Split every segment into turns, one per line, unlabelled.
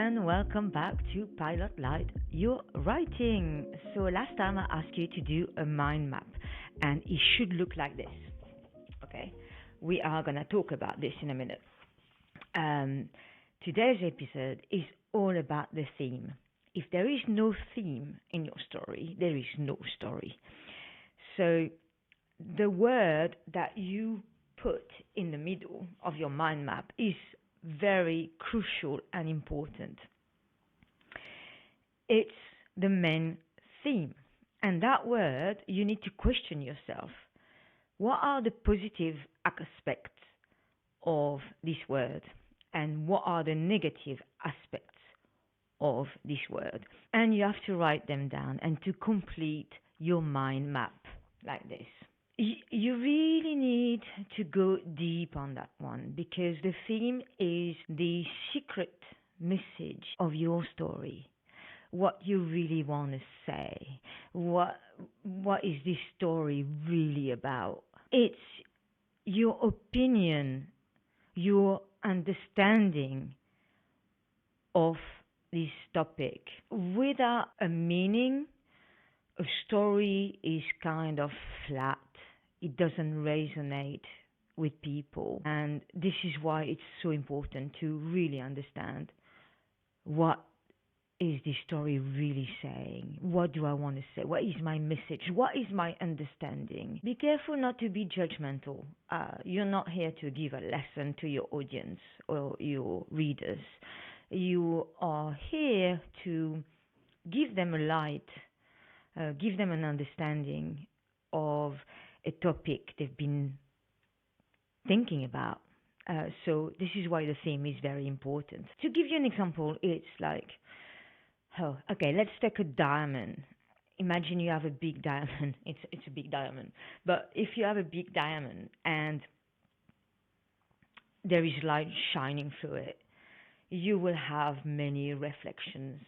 and welcome back to Pilot Light, your writing. So last time I asked you to do a mind map, and it should look like this. Okay, we are gonna talk about this in a minute. Um, Today's episode is all about the theme. If there is no theme in your story, there is no story. So the word that you put in the middle of your mind map is very crucial and important. It's the main theme. And that word, you need to question yourself. What are the positive aspects of this word? And what are the negative aspects of this word? And you have to write them down and to complete your mind map like this. You really need to go deep on that one because the theme is the secret message of your story. What you really want to say. What is this story really about? It's your opinion, your understanding of this topic. Without a meaning, a story is kind of flat. It doesn't resonate with people. And this is why it's so important to really understand what is this story really saying? What do I want to say? What is my message? What is my understanding? Be careful not to be judgmental. You're not here to give a lesson to your audience or your readers. You are here to give them a light, give them an understanding of a topic they've been thinking about. So this is why the theme is very important. To give you an example, it's like, let's take a diamond. Imagine you have a big diamond. It's a big diamond. But if you have a big diamond and there is light shining through it, you will have many reflections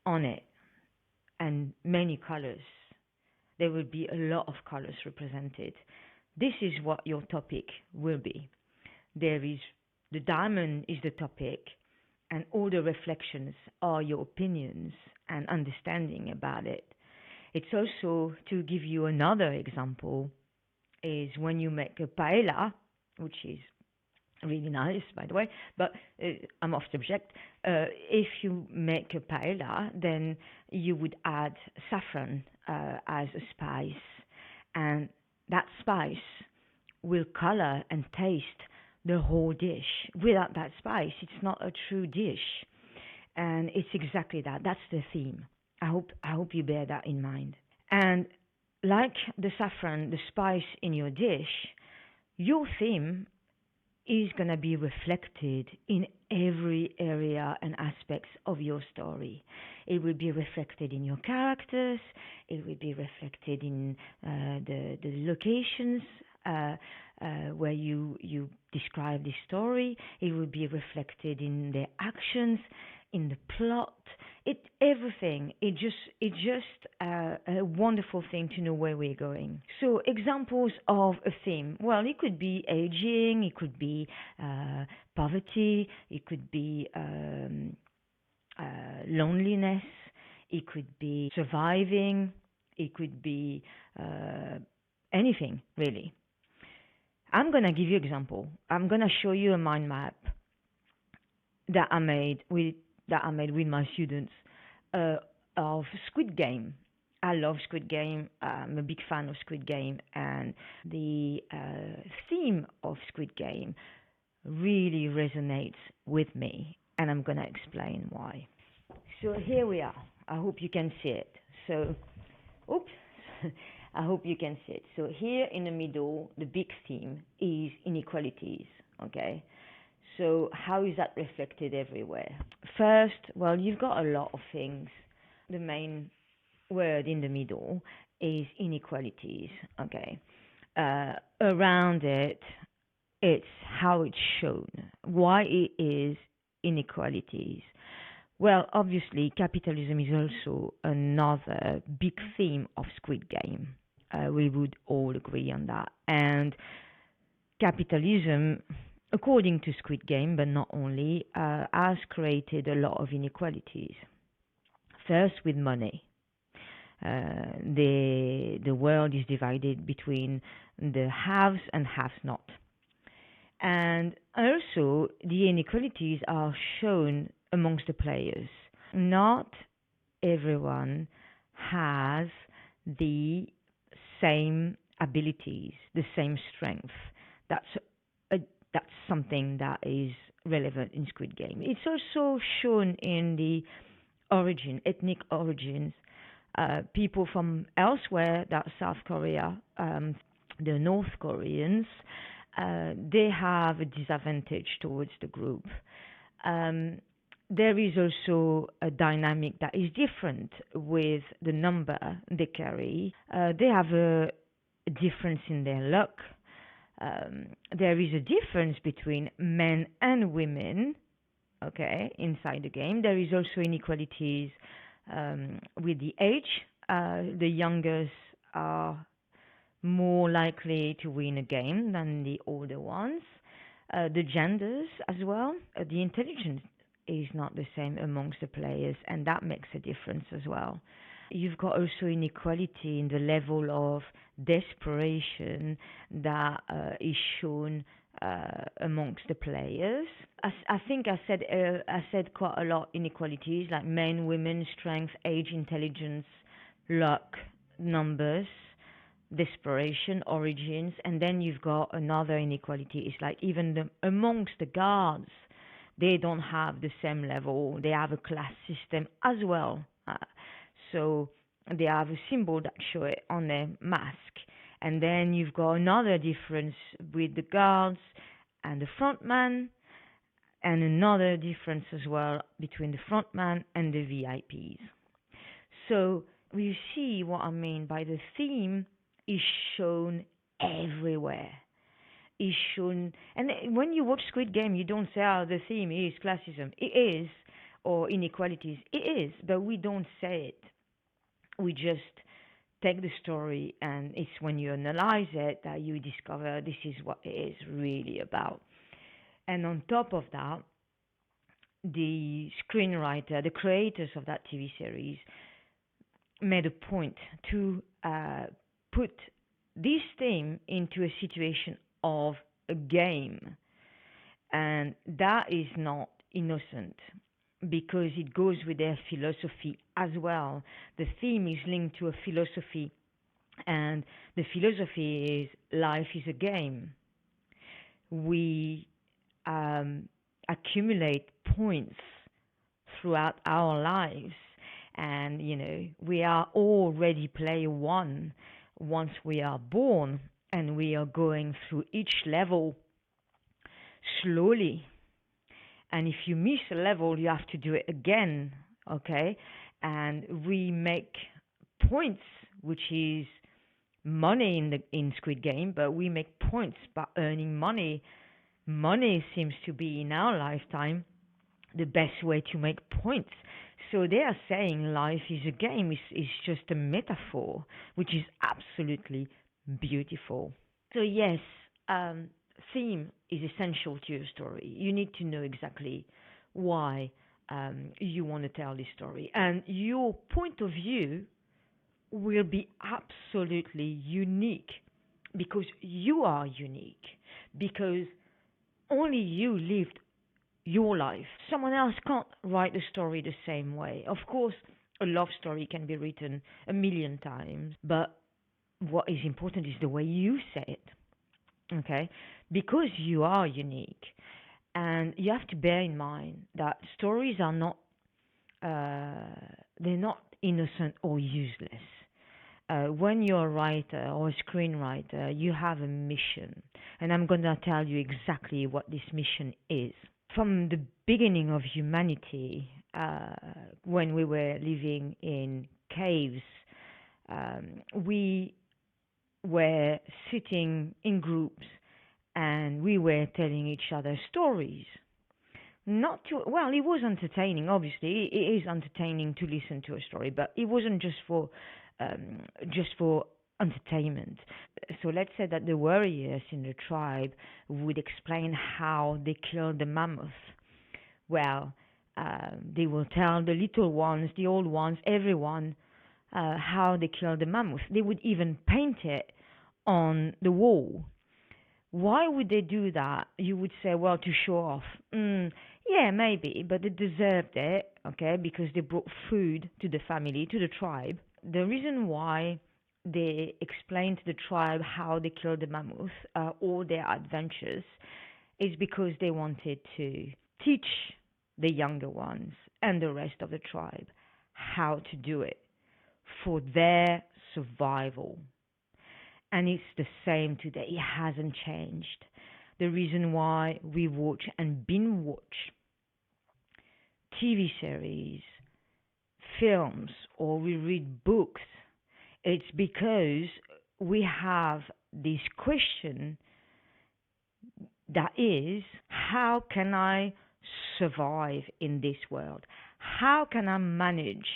on it and many colors. There will be a lot of colors represented. This is what your topic will be. The diamond is the topic, and all the reflections are your opinions and understanding about it. It's also, to give you another example, is when you make a paella, which is really nice, by the way, but I'm off subject. If you make a paella, then you would add saffron as a spice, and that spice will color and taste the whole dish. Without that spice, it's not a true dish, and it's exactly that. That's the theme. I hope you bear that in mind. And like the saffron, the spice in your dish, your theme is going to be reflected in every area and aspects of your story. It will be reflected in your characters. It will be reflected in the locations where you describe the story. It will be reflected in the actions, in the plot. Everything. It's just a wonderful thing to know where we're going. So examples of a theme. Well, it could be aging. It could be poverty. It could be loneliness. It could be surviving. It could be anything, really. I'm going to give you an example. I'm going to show you a mind map that I made with my students of Squid Game. I love Squid Game. I'm a big fan of Squid Game, and the theme of Squid Game really resonates with me, and I'm going to explain why. So here we are. I hope you can see it. I hope you can see it. So here in the middle, the big theme is inequalities, okay? So how is that reflected everywhere? First, well, you've got a lot of things. The main word in the middle is inequalities, okay? Around it, it's how it's shown, why it is inequalities. Well, obviously, capitalism is also another big theme of Squid Game. We would all agree on that. And capitalism according to Squid Game, but not only, has created a lot of inequalities. First, with money. The world is divided between the haves and have-not. And also, the inequalities are shown amongst the players. Not everyone has the same abilities, the same strength. That's a, that's something that is relevant in Squid Game. It's also shown in the ethnic origins. People from elsewhere, that's South Korea, the North Koreans, they have a disadvantage towards the group. Um, there is also a dynamic that is different with the number they carry. They have a difference in their luck. There is a difference between men and women, okay, inside the game. There is also inequalities with the age. The youngest are more likely to win a game than the older ones. The genders as well. The intelligence is not the same amongst the players, and that makes a difference as well. You've got also inequality in the level of desperation that is shown amongst the players. I think I said quite a lot inequalities like men, women, strength, age, intelligence, luck, numbers, desperation, origins, and then you've got another inequality. It's like even amongst the guards, they don't have the same level. They have a class system as well. So they have a symbol that show it on their mask. And then you've got another difference with the guards and the frontman, and another difference as well between the frontman and the VIPs. So you see what I mean by the theme is shown everywhere. Is shown, and when you watch Squid Game, you don't say, "Oh, the theme is classism." It is, or inequalities. It is, but we don't say it. We just take the story, and it's when you analyze it that you discover this is what it is really about. And on top of that, the screenwriter, the creators of that TV series, made a point to put this theme into a situation of a game, and that is not innocent because it goes with their philosophy as well. The theme is linked to a philosophy, and the philosophy is life is a game. We accumulate points throughout our lives, and we are already player one once we are born, and we are going through each level slowly. And if you miss a level, you have to do it again, okay? And we make points, which is money in Squid Game, but we make points by earning money. Money seems to be in our lifetime the best way to make points. So they are saying life is a game. It's just a metaphor, which is absolutely beautiful. So yes, theme is essential to your story. You need to know exactly why you want to tell this story, and your point of view will be absolutely unique because you are unique, because only you lived your life. Someone else can't write the story the same way. Of course, a love story can be written a million times, but what is important is the way you say it, okay? Because you are unique. And you have to bear in mind that stories are not, they're not innocent or useless. When you're a writer or a screenwriter, you have a mission. And I'm going to tell you exactly what this mission is. From the beginning of humanity, when we were living in caves, we were sitting in groups and we were telling each other stories. Not to, well, it was entertaining, obviously. It is entertaining to listen to a story, but it wasn't just for entertainment. So let's say that the warriors in the tribe would explain how they killed the mammoth. Well, they will tell the little ones, the old ones, everyone how they killed the mammoth. They would even paint it on the wall. Why would they do that? You would say, well, to show off. Yeah, maybe, but they deserved it, okay, because they brought food to the family, to the tribe. The reason why they explained to the tribe how they killed the mammoth, all their adventures, is because they wanted to teach the younger ones and the rest of the tribe how to do it for their survival. And it's the same today. It hasn't changed. The reason why we watch and binge watch TV series, films, or we read books, it's because we have this question that is, how can I survive in this world? How can I manage?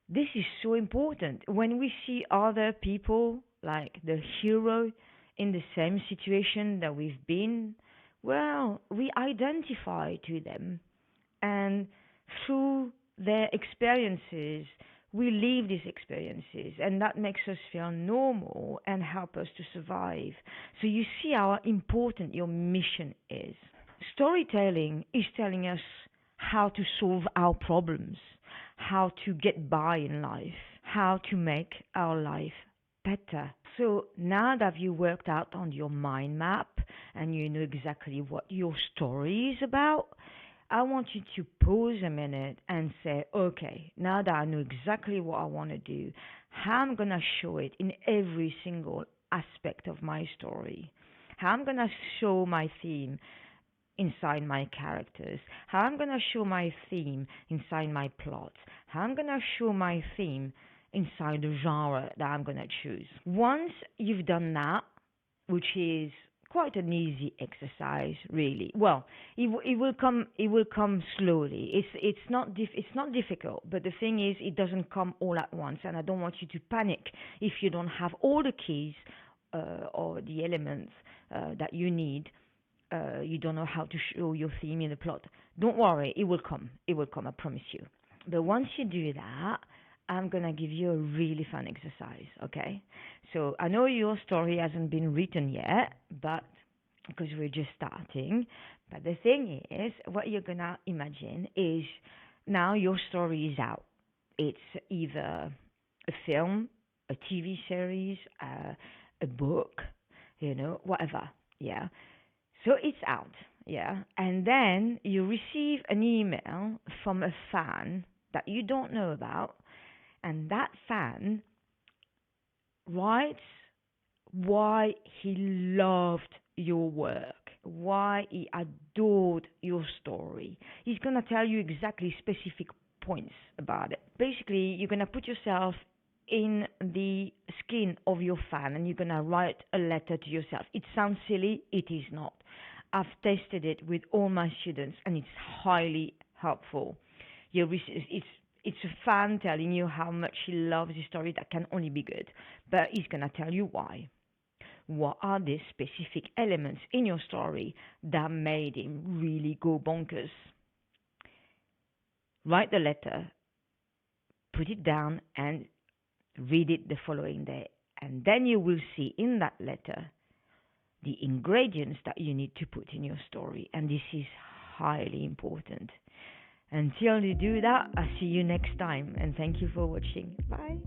This is so important. When we see other people, like the hero, in the same situation that we've been, well, we identify to them. And through their experiences, we live these experiences, and that makes us feel normal and help us to survive. So you see how important your mission is. Storytelling is telling us how to solve our problems, how to get by in life, how to make our life better. So now that you worked out on your mind map and you know exactly what your story is about, I want you to pause a minute and say, okay, now that I know exactly what I want to do, how I'm going to show it in every single aspect of my story, how I'm going to show my theme inside my characters, how I'm going to show my theme inside my plots, how I'm going to show my theme inside the genre that I'm going to choose. Once you've done that, which is quite an easy exercise, really. Well, it will come. It will come slowly. It's not difficult. But the thing is, it doesn't come all at once. And I don't want you to panic if you don't have all the keys or the elements that you need. You don't know how to show your theme in the plot. Don't worry. It will come. It will come. I promise you. But once you do that, I'm going to give you a really fun exercise, okay? So I know your story hasn't been written yet, but because we're just starting. But the thing is, what you're going to imagine is now your story is out. It's either a film, a TV series, a book, whatever, yeah? So it's out, yeah? And then you receive an email from a fan that you don't know about, and that fan writes why he loved your work, why he adored your story. He's going to tell you exactly specific points about it. Basically, you're going to put yourself in the skin of your fan and you're going to write a letter to yourself. It sounds silly, it is not. I've tested it with all my students and it's highly helpful. It's a fan telling you how much he loves the story. That can only be good. But he's going to tell you why. What are the specific elements in your story that made him really go bonkers? Write the letter, put it down, and read it the following day. And then you will see in that letter the ingredients that you need to put in your story. And this is highly important. Until you do that, I'll see you next time. And thank you for watching. Bye.